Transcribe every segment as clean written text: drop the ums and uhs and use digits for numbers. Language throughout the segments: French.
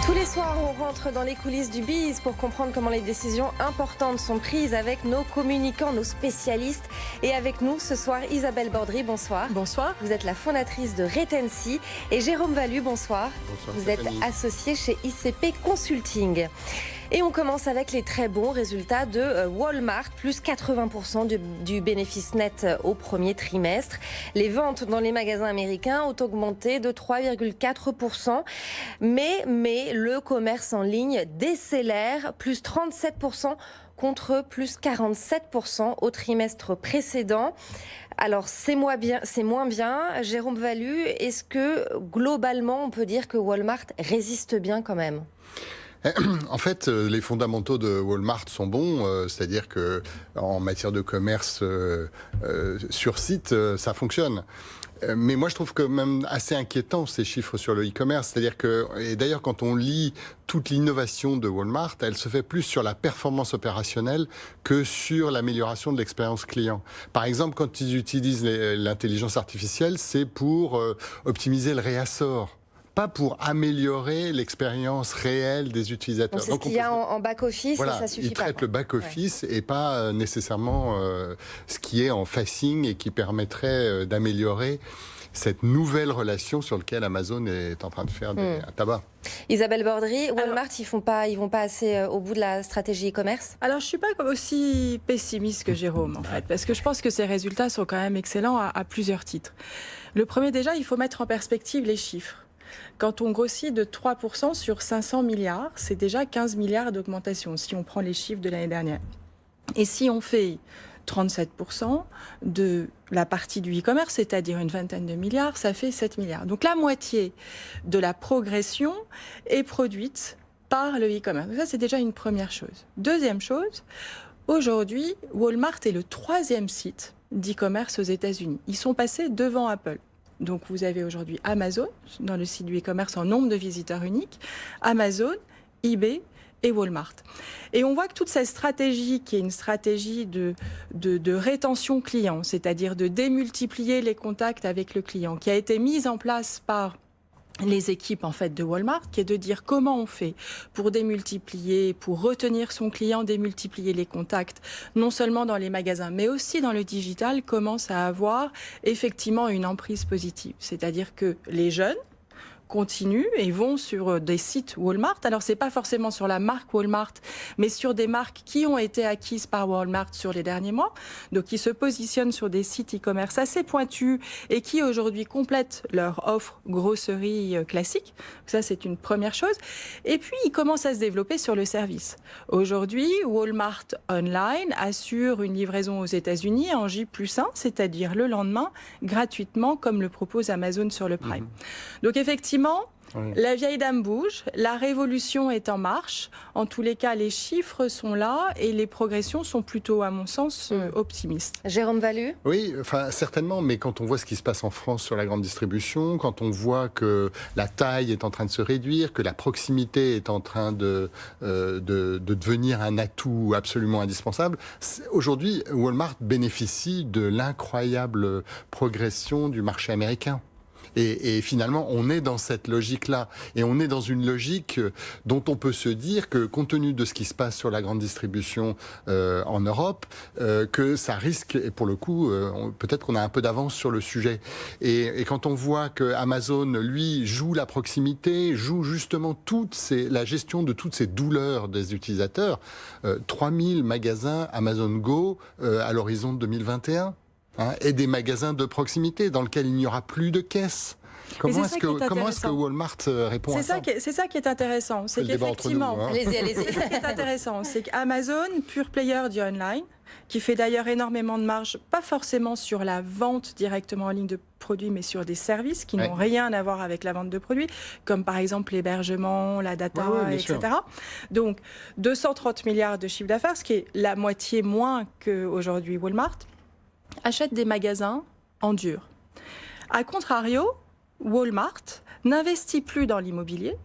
Tous les soirs, on rentre dans les coulisses du biz pour comprendre comment les décisions importantes sont prises avec nos communicants, nos spécialistes. Et avec nous ce soir, Isabelle Bordry, bonsoir. Bonsoir. Vous êtes la fondatrice de Retency. Et Jérôme Valu, bonsoir. Bonsoir. Vous êtes associé chez ICP Consulting. Et on commence avec les très bons résultats de Walmart, plus 80% du bénéfice net au premier trimestre. Les ventes dans les magasins américains ont augmenté de 3,4%. Mais le commerce en ligne décélère, plus 37% contre plus 47% au trimestre précédent. Alors c'est moins bien. Jérôme Valu, est-ce que globalement on peut dire que Walmart résiste bien quand même ? En fait, les fondamentaux de Walmart sont bons, c'est-à-dire que en matière de commerce sur site, ça fonctionne. Mais moi, je trouve quand même assez inquiétant ces chiffres sur le e-commerce. C'est-à-dire que, et d'ailleurs, quand on lit toute l'innovation de Walmart, elle se fait plus sur la performance opérationnelle que sur l'amélioration de l'expérience client. Par exemple, quand ils utilisent l'intelligence artificielle, c'est pour optimiser le réassort, pas pour améliorer l'expérience réelle des utilisateurs. Donc c'est ce qu'il y a en back-office, voilà, et ça suffit pas. Ils traitent le back-office et pas nécessairement ce qui est en facing et qui permettrait d'améliorer cette nouvelle relation sur laquelle Amazon est en train de faire un tabac. Isabelle Bordry, Walmart, ils vont pas assez au bout de la stratégie e-commerce ? Alors, je ne suis pas aussi pessimiste que Jérôme, en fait, parce que je pense que ces résultats sont quand même excellents à plusieurs titres. Le premier, déjà, il faut mettre en perspective les chiffres. Quand on grossit de 3% sur 500 milliards, c'est déjà 15 milliards d'augmentation, si on prend les chiffres de l'année dernière. Et si on fait 37% de la partie du e-commerce, c'est-à-dire une vingtaine de milliards, ça fait 7 milliards. Donc la moitié de la progression est produite par le e-commerce. Donc ça, c'est déjà une première chose. Deuxième chose, aujourd'hui, Walmart est le 3e site d'e-commerce aux États-Unis. Ils sont passés devant Apple. Donc vous avez aujourd'hui Amazon, dans le site du e-commerce en nombre de visiteurs uniques, Amazon, eBay et Walmart. Et on voit que toute cette stratégie, qui est une stratégie de rétention client, c'est-à-dire de démultiplier les contacts avec le client, qui a été mise en place par les équipes en fait de Walmart, qui est de dire comment on fait pour démultiplier, pour retenir son client, démultiplier les contacts, non seulement dans les magasins, mais aussi dans le digital, commence à avoir effectivement une emprise positive. C'est-à-dire que les jeunes continuent et vont sur des sites Walmart. Alors, c'est pas forcément sur la marque Walmart, mais sur des marques qui ont été acquises par Walmart sur les derniers mois. Donc, qui se positionnent sur des sites e-commerce assez pointus et qui aujourd'hui complètent leur offre grosserie classique. Ça, c'est une première chose. Et puis, ils commencent à se développer sur le service. Aujourd'hui, Walmart Online assure une livraison aux États-Unis en J+1, c'est-à-dire le lendemain, gratuitement, comme le propose Amazon sur le Prime. Donc, effectivement, oui. La vieille dame bouge, la révolution est en marche. En tous les cas, les chiffres sont là et les progressions sont plutôt, à mon sens, optimistes. Jérôme Valu ? Oui, enfin, certainement, mais quand on voit ce qui se passe en France sur la grande distribution, quand on voit que la taille est en train de se réduire, que la proximité est en train de devenir un atout absolument indispensable, aujourd'hui, Walmart bénéficie de l'incroyable progression du marché américain. Et finalement, on est dans cette logique-là. Et on est dans une logique dont on peut se dire que, compte tenu de ce qui se passe sur la grande distribution en Europe, que ça risque, et pour le coup, peut-être qu'on a un peu d'avance sur le sujet. Et quand on voit que Amazon, lui, joue la proximité, joue justement la gestion de toutes ces douleurs des utilisateurs, 3000 magasins Amazon Go à l'horizon de 2021. Et des magasins de proximité dans lesquels il n'y aura plus de caisses. Comment est-ce que Walmart répond à ça ? C'est ça qui est intéressant. C'est qu'effectivement, allez-y. C'est ça qui est intéressant, c'est qu'Amazon, pure player du online, qui fait d'ailleurs énormément de marge, pas forcément sur la vente directement en ligne de produits, mais sur des services qui n'ont rien à voir avec la vente de produits, comme par exemple l'hébergement, la data, etc. Sûr. Donc 230 milliards de chiffre d'affaires, ce qui est la moitié moins qu'aujourd'hui Walmart, achète des magasins en dur. A contrario, Walmart n'investit plus dans l'immobilier,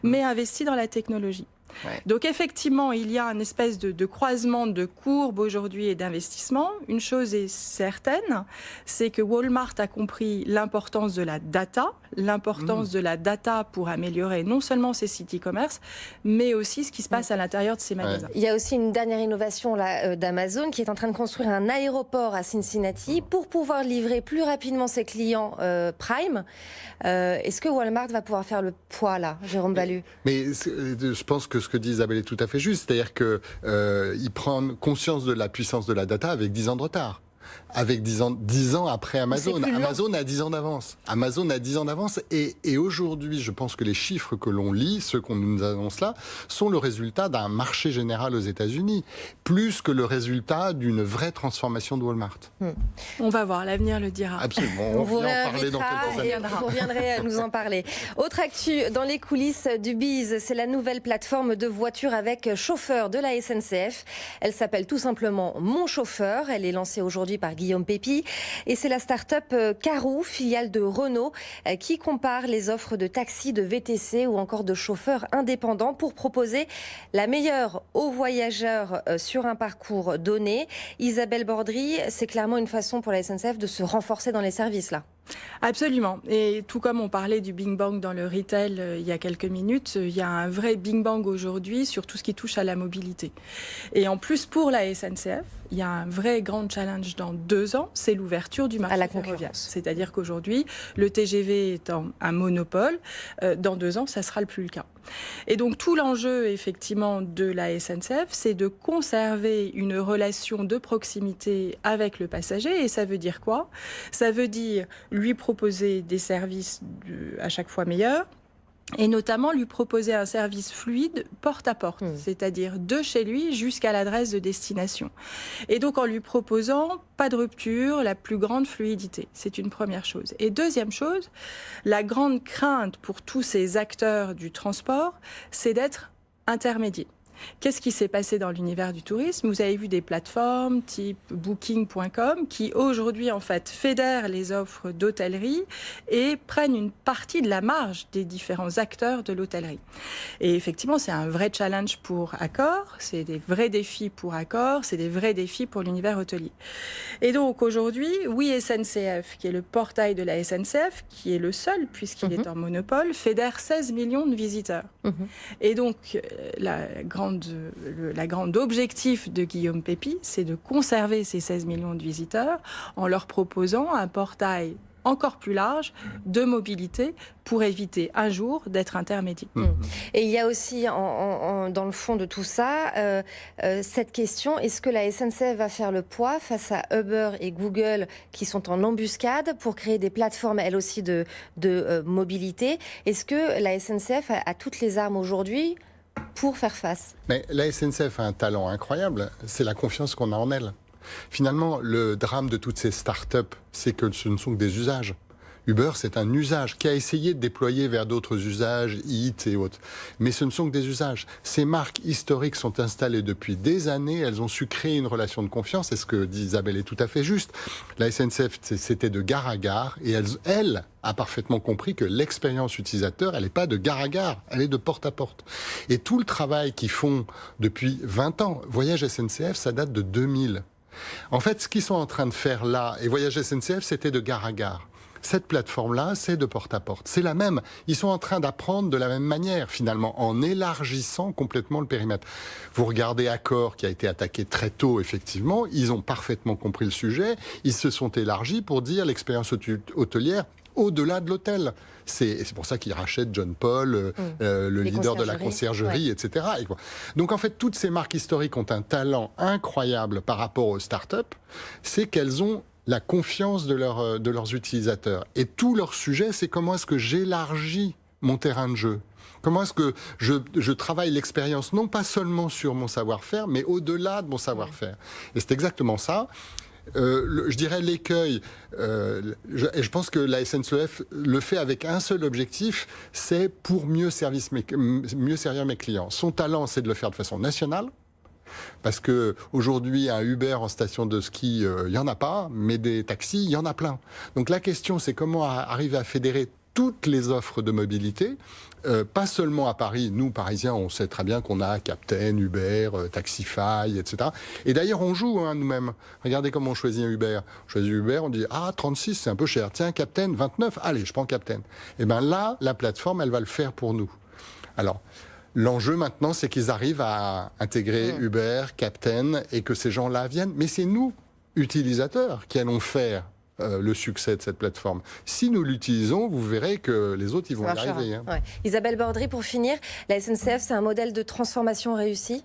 mais investit dans la technologie. Ouais. Donc effectivement, il y a une espèce de croisement de courbes aujourd'hui et d'investissement. Une chose est certaine, c'est que Walmart a compris l'importance de la data, de la data pour améliorer non seulement ses sites e-commerce, mais aussi ce qui se passe à l'intérieur de ses magasins. Il y a aussi une dernière innovation là, d'Amazon qui est en train de construire un aéroport à Cincinnati pour pouvoir livrer plus rapidement ses clients Prime. Est-ce que Walmart va pouvoir faire le poids là, Jérôme Balu? Mais je pense que ce que dit Isabelle est tout à fait juste, c'est-à-dire qu'ils prennent conscience de la puissance de la data avec 10 ans de retard. Avec 10 ans après Amazon. Amazon a 10 ans d'avance. Amazon a 10 ans d'avance et aujourd'hui, je pense que les chiffres que l'on lit, ceux qu'on nous annonce là, sont le résultat d'un marché général aux États-Unis, plus que le résultat d'une vraie transformation de Walmart. On va voir, l'avenir le dira. Absolument, on va en parler dans quelques années. Vous reviendrez à nous en parler. Autre actu dans les coulisses du Biz, c'est la nouvelle plateforme de voitures avec chauffeur de la SNCF. Elle s'appelle tout simplement Mon Chauffeur. Elle est lancée aujourd'hui par Guillaume Pépi et c'est la start-up Karoo, filiale de Renault, qui compare les offres de taxis, de VTC ou encore de chauffeurs indépendants pour proposer la meilleure aux voyageurs sur un parcours donné. Isabelle Bordry, c'est clairement une façon pour la SNCF de se renforcer dans les services là. Absolument. Et tout comme on parlait du Big Bang dans le retail il y a quelques minutes, il y a un vrai Big Bang aujourd'hui sur tout ce qui touche à la mobilité. Et en plus, pour la SNCF, il y a un vrai grand challenge dans 2 ans, c'est l'ouverture du marché ferroviaire. C'est-à-dire qu'aujourd'hui, le TGV étant un monopole, dans 2 ans, ça sera plus le cas. Et donc tout l'enjeu effectivement de la SNCF, c'est de conserver une relation de proximité avec le passager. Et ça veut dire quoi? Ça veut dire lui proposer des services à chaque fois meilleurs, et notamment lui proposer un service fluide porte à porte, c'est-à-dire de chez lui jusqu'à l'adresse de destination. Et donc en lui proposant pas de rupture, la plus grande fluidité. C'est une première chose. Et deuxième chose, la grande crainte pour tous ces acteurs du transport, c'est d'être intermédiaire. Qu'est-ce qui s'est passé dans l'univers du tourisme? Vous avez vu des plateformes type Booking.com qui aujourd'hui en fait fédèrent les offres d'hôtellerie et prennent une partie de la marge des différents acteurs de l'hôtellerie. Et effectivement, c'est un vrai challenge pour Accor, c'est des vrais défis pour Accor, c'est des vrais défis pour l'univers hôtelier. Et donc aujourd'hui, oui, SNCF, qui est le portail de la SNCF, qui est le seul puisqu'il est en monopole, fédère 16 millions de visiteurs. Et donc la grande objectif de Guillaume Pépi, c'est de conserver ces 16 millions de visiteurs en leur proposant un portail encore plus large de mobilité pour éviter un jour d'être intermédiaire. Et il y a aussi dans le fond de tout ça cette question, est-ce que la SNCF va faire le poids face à Uber et Google qui sont en embuscade pour créer des plateformes elles aussi de mobilité? Est-ce que la SNCF a toutes les armes aujourd'hui pour faire face? Mais la SNCF a un talent incroyable, c'est la confiance qu'on a en elle. Finalement, le drame de toutes ces startups, c'est que ce ne sont que des usages. Uber, c'est un usage qui a essayé de déployer vers d'autres usages, Eat et autres. Mais ce ne sont que des usages. Ces marques historiques sont installées depuis des années. Elles ont su créer une relation de confiance. Et ce que dit Isabelle est tout à fait juste. La SNCF, c'était de gare à gare. Et elle a parfaitement compris que l'expérience utilisateur, elle n'est pas de gare à gare. Elle est de porte à porte. Et tout le travail qu'ils font depuis 20 ans, Voyage SNCF, ça date de 2000. En fait, ce qu'ils sont en train de faire là, et Voyage SNCF, c'était de gare à gare. Cette plateforme-là, c'est de porte à porte. C'est la même. Ils sont en train d'apprendre de la même manière, finalement, en élargissant complètement le périmètre. Vous regardez Accor, qui a été attaqué très tôt, effectivement. Ils ont parfaitement compris le sujet. Ils se sont élargis pour dire l'expérience hôtelière au-delà de l'hôtel. C'est pour ça qu'ils rachètent John Paul, le leader de la conciergerie, etc. Donc en fait, toutes ces marques historiques ont un talent incroyable par rapport aux startups. C'est qu'elles ont la confiance de leurs utilisateurs. Et tout leur sujet, c'est comment est-ce que j'élargis mon terrain de jeu. Comment est-ce que je travaille l'expérience, non pas seulement sur mon savoir-faire, mais au-delà de mon savoir-faire. Et c'est exactement ça. Je dirais l'écueil, et je pense que la SNCF le fait avec un seul objectif, c'est pour mieux servir mes clients. Son talent, c'est de le faire de façon nationale. Parce qu'aujourd'hui, un Uber en station de ski, il n'y en a pas, mais des taxis, il y en a plein. Donc la question, c'est comment arriver à fédérer toutes les offres de mobilité, pas seulement à Paris. Nous, Parisiens, on sait très bien qu'on a Captain, Uber, Taxify, etc. Et d'ailleurs, on joue nous-mêmes. Regardez comment on choisit un Uber. On choisit Uber, on dit « Ah, 36, c'est un peu cher. Tiens, Captain, 29. Allez, je prends Captain. » Et bien là, la plateforme, elle va le faire pour nous. Alors, l'enjeu maintenant, c'est qu'ils arrivent à intégrer Uber, Captain, et que ces gens-là viennent. Mais c'est nous, utilisateurs, qui allons faire le succès de cette plateforme. Si nous l'utilisons, vous verrez que les autres, ils vont y arriver. Hein. Ouais. Isabelle Bordry, pour finir, la SNCF, c'est un modèle de transformation réussi ?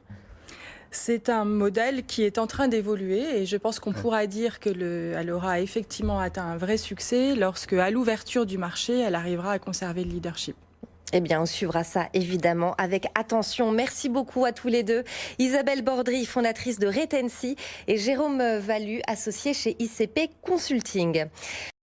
C'est un modèle qui est en train d'évoluer et je pense qu'on pourra dire qu'elle aura effectivement atteint un vrai succès lorsque, à l'ouverture du marché, elle arrivera à conserver le leadership. Eh bien, on suivra ça évidemment avec attention. Merci beaucoup à tous les deux. Isabelle Bordry, fondatrice de Retency, et Jérôme Valu, associé chez ICP Consulting.